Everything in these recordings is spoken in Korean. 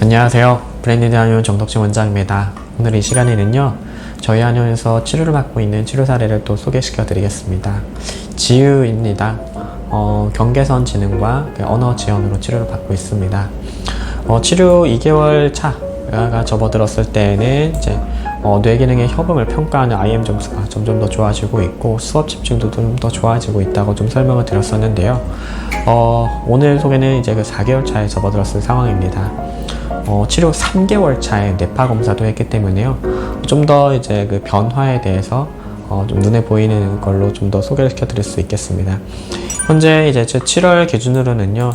안녕하세요. 브랜디드 한의원 정덕진 원장입니다. 오늘 이 시간에는요, 저희 한의원에서 치료를 받고 있는 치료 사례를 또 소개시켜 드리겠습니다. 지유입니다. 경계선 지능과 언어 지연으로 치료를 받고 있습니다. 치료 2개월 차가 접어들었을 때는 이제 뇌 기능의 협응을 평가하는 IM 점수가 점점 더 좋아지고 있고 수업 집중도 좀 더 좋아지고 있다고 좀 설명을 드렸었는데요. 오늘 소개는 이제 그 4개월 차에 접어들었을 상황입니다. 치료 3개월 차에 뇌파 검사도 했기 때문에요. 좀 더 이제 그 변화에 대해서 좀 눈에 보이는 걸로 좀 더 소개를 시켜 드릴 수 있겠습니다. 현재 이제 제 7월 기준으로는요,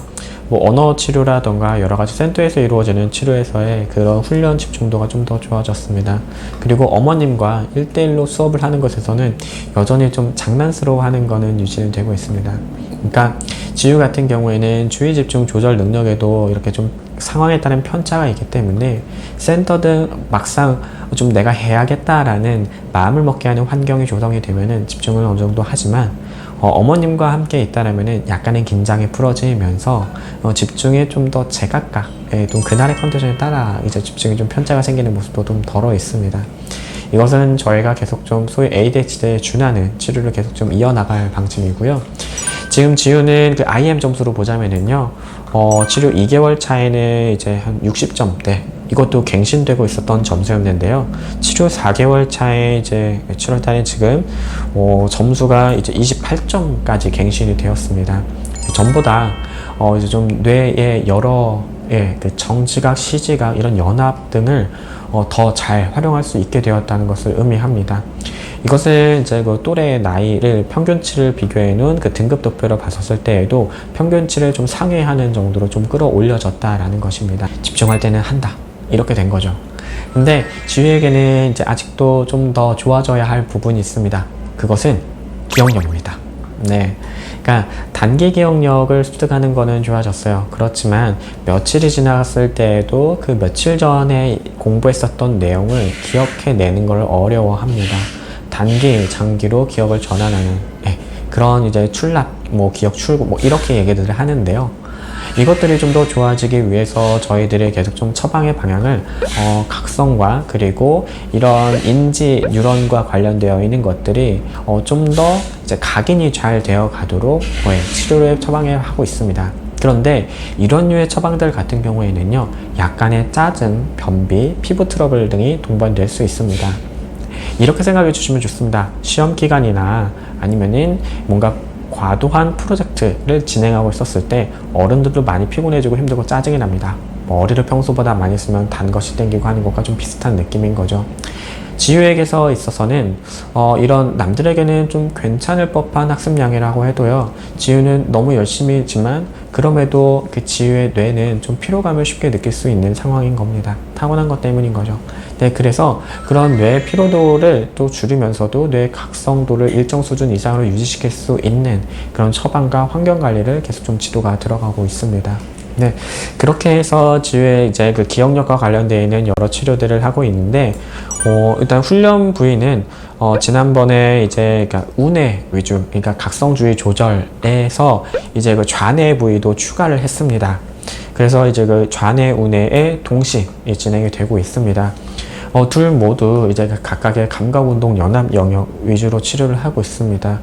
뭐 언어 치료라던가 여러 가지 센터에서 이루어지는 치료에서의 그런 훈련 집중도가 좀 더 좋아졌습니다. 그리고 어머님과 1대1로 수업을 하는 것에서는 여전히 좀 장난스러워 하는 거는 유지는 되고 있습니다. 그러니까 지유 같은 경우에는 주의 집중 조절 능력에도 이렇게 좀 상황에 따른 편차가 있기 때문에 센터든 막상 좀 내가 해야겠다라는 마음을 먹게 하는 환경이 조성이 되면은 집중을 어느 정도 하지만 어머님과 함께 있다라면은 약간의 긴장이 풀어지면서 집중에 좀 더 제각각 좀 그날의 컨디션에 따라 이제 집중이 좀 편차가 생기는 모습도 좀 덜어 있습니다. 이것은 저희가 계속 좀 소위 ADHD에 준하는 치료를 계속 좀 이어나갈 방침이고요. 지금 지우는 그 IM 점수로 보자면은요, 치료 2개월 차에는 이제 한 60점대, 이것도 갱신되고 있었던 점수였는데요. 치료 4개월 차에 이제 7월달에 지금 점수가 이제 28점까지 갱신이 되었습니다. 전부 다 이제 좀 뇌의 여러 그 정지각, 시지각 이런 연합 등을 더 잘 활용할 수 있게 되었다는 것을 의미합니다. 이것은 이제 그 또래의 나이를 평균치를 비교해 놓은 그 등급 도표로 봤었을 때에도 평균치를 좀 상회하는 정도로 좀 끌어올려졌다라는 것입니다. 집중할 때는 한다, 이렇게 된 거죠. 근데 지휘에게는 이제 아직도 좀 더 좋아져야 할 부분이 있습니다. 그것은 기억력입니다. 네. 그러니까 단기 기억력을 습득하는 거는 좋아졌어요. 그렇지만 며칠이 지났을 때에도 그 며칠 전에 공부했었던 내용을 기억해내는 걸 어려워합니다. 단기, 장기로 기억을 전환하는 그런 이제 출납, 뭐 기억 출구, 뭐 이렇게 얘기들을 하는데요. 이것들이 좀 더 좋아지기 위해서 저희들이 계속 좀 처방의 방향을 각성과 그리고 이런 인지 뉴런과 관련되어 있는 것들이 좀 더 이제 각인이 잘 되어 가도록 치료를 처방해 하고 있습니다. 그런데 이런 류의 처방들 같은 경우에는요, 약간의 짜증, 변비, 피부 트러블 등이 동반될 수 있습니다. 이렇게 생각해 주시면 좋습니다. 시험 기간이나 아니면은 뭔가 과도한 프로젝트를 진행하고 있었을 때 어른들도 많이 피곤해지고 힘들고 짜증이 납니다. 머리를 평소보다 많이 쓰면 단 것이 땡기고 하는 것과 좀 비슷한 느낌인 거죠. 지유에게서 있어서는 이런 남들에게는 좀 괜찮을 법한 학습량이라고 해도요, 지유는 너무 열심히 했지만 그럼에도 그 지유의 뇌는 좀 피로감을 쉽게 느낄 수 있는 상황인 겁니다. 타고난 것 때문인 거죠. 네, 그래서 그런 뇌의 피로도를 또 줄이면서도 뇌의 각성도를 일정 수준 이상으로 유지시킬 수 있는 그런 처방과 환경관리를 계속 좀 지도가 들어가고 있습니다. 네, 그렇게 해서 지유의 이제 그 기억력과 관련되어 있는 여러 치료들을 하고 있는데, 일단 훈련 부위는 지난번에 이제 그러니까 운해 위주, 그러니까 각성주의 조절에서 이제 그 좌뇌 부위도 추가를 했습니다. 그래서 이제 그 좌뇌 운해의 동시 진행이 되고 있습니다. 둘 모두 이제 각각의 감각운동 연합 영역 위주로 치료를 하고 있습니다.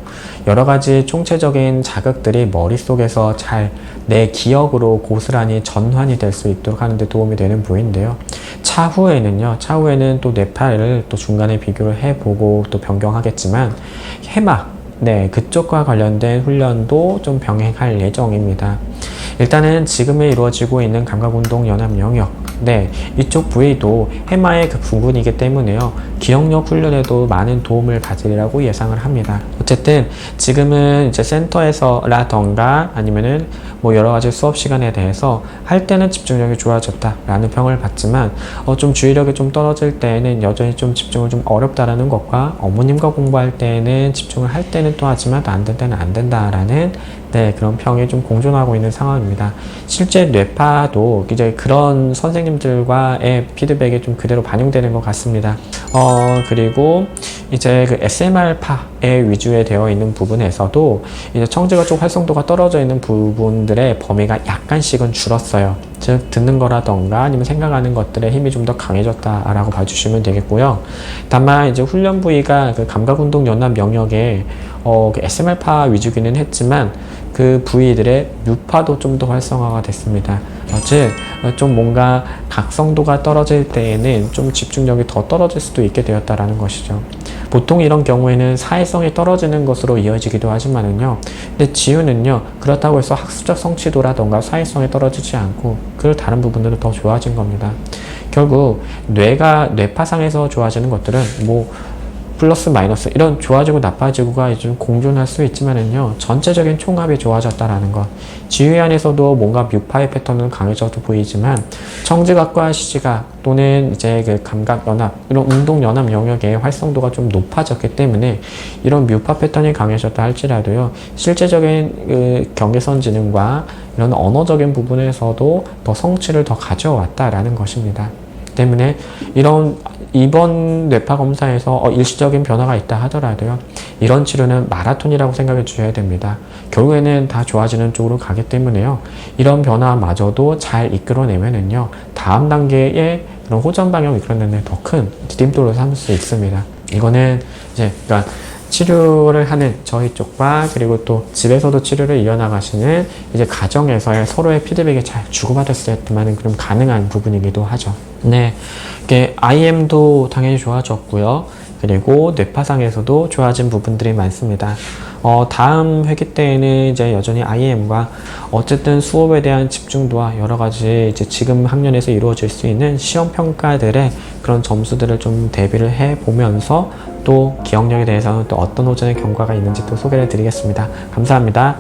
여러 가지 총체적인 자극들이 머릿속에서 잘 내 기억으로 고스란히 전환이 될 수 있도록 하는 데 도움이 되는 부위인데요. 차후에는 또 뇌파를 또 중간에 비교를 해보고 또 변경하겠지만 해마, 그쪽과 관련된 훈련도 좀 병행할 예정입니다. 일단은 지금에 이루어지고 있는 감각운동 연합 영역, 이쪽 부위도 해마의 그 부분이기 때문에요, 기억력 훈련에도 많은 도움을 가지리라고 예상을 합니다. 어쨌든 지금은 이제 센터에서라던가 아니면은 뭐 여러 가지 수업 시간에 대해서 할 때는 집중력이 좋아졌다라는 평을 받지만 좀 주의력이 좀 떨어질 때에는 여전히 좀 집중을 좀 어렵다라는 것과 어머님과 공부할 때는 집중을 할 때는 또 하지만 또 안 될 때는 안 된다라는 그런 평이 좀 공존하고 있는 상황입니다. 실제 뇌파도 이제 그런 선생님들과의 피드백이 좀 그대로 반영되는 것 같습니다. 그리고 이제 그 SMR파의 위주에 되어 있는 부분에서도 이제 청지가 쪽 활성도가 떨어져 있는 부분들의 범위가 약간씩은 줄었어요. 즉 듣는 거라던가 아니면 생각하는 것들의 힘이 좀 더 강해졌다라고 봐주시면 되겠고요. 다만 이제 훈련 부위가 그 감각운동 연합 영역에 그 SMR파 위주기는 했지만 그 부위들의 뮤파도 좀 더 활성화가 됐습니다. 즉 좀 뭔가 각성도가 떨어질 때에는 좀 집중력이 더 떨어질 수도 있게 되었다라는 것이죠. 보통 이런 경우에는 사회성이 떨어지는 것으로 이어지기도 하지만은요. 근데 지우는요. 그렇다고 해서 학술적 성취도라던가 사회성이 떨어지지 않고 그 다른 부분들은 더 좋아진 겁니다. 결국 뇌파상에서 좋아지는 것들은 뭐 플러스 마이너스 이런 좋아지고 나빠지고가 좀 공존할 수 있지만은요. 전체적인 총합이 좋아졌다라는 것. 지휘 안에서도 뭔가 뮤파의 패턴은 강해져도 보이지만 청지각과 시지각 또는 이제 그 감각연합 이런 운동연합 영역의 활성도가 좀 높아졌기 때문에 이런 뮤파 패턴이 강해졌다 할지라도요. 실제적인 그 경계선 지능과 이런 언어적인 부분에서도 더 성취를 더 가져왔다라는 것입니다. 때문에 이번 뇌파 검사에서 일시적인 변화가 있다 하더라도요. 이런 치료는 마라톤이라고 생각해 주셔야 됩니다. 결국에는 다 좋아지는 쪽으로 가기 때문에요. 이런 변화마저도 잘 이끌어내면은요. 다음 단계의 그런 호전 방향을 이끌어내는 더 큰 디딤돌로 삼을 수 있습니다. 이거는 이제 그러니까 치료를 하는 저희 쪽과 그리고 또 집에서도 치료를 이어나가시는 이제 가정에서의 서로의 피드백이 잘 주고받았을 때만은 그럼 가능한 부분이기도 하죠. 네, 이게 IM도 당연히 좋아졌고요. 그리고 뇌파상에서도 좋아진 부분들이 많습니다. 다음 회기 때에는 이제 여전히 IM과 어쨌든 수업에 대한 집중도와 여러 가지 이제 지금 학년에서 이루어질 수 있는 시험 평가들의 그런 점수들을 좀 대비를 해 보면서 또 기억력에 대해서는 또 어떤 호전의 경과가 있는지 또 소개를 드리겠습니다. 감사합니다.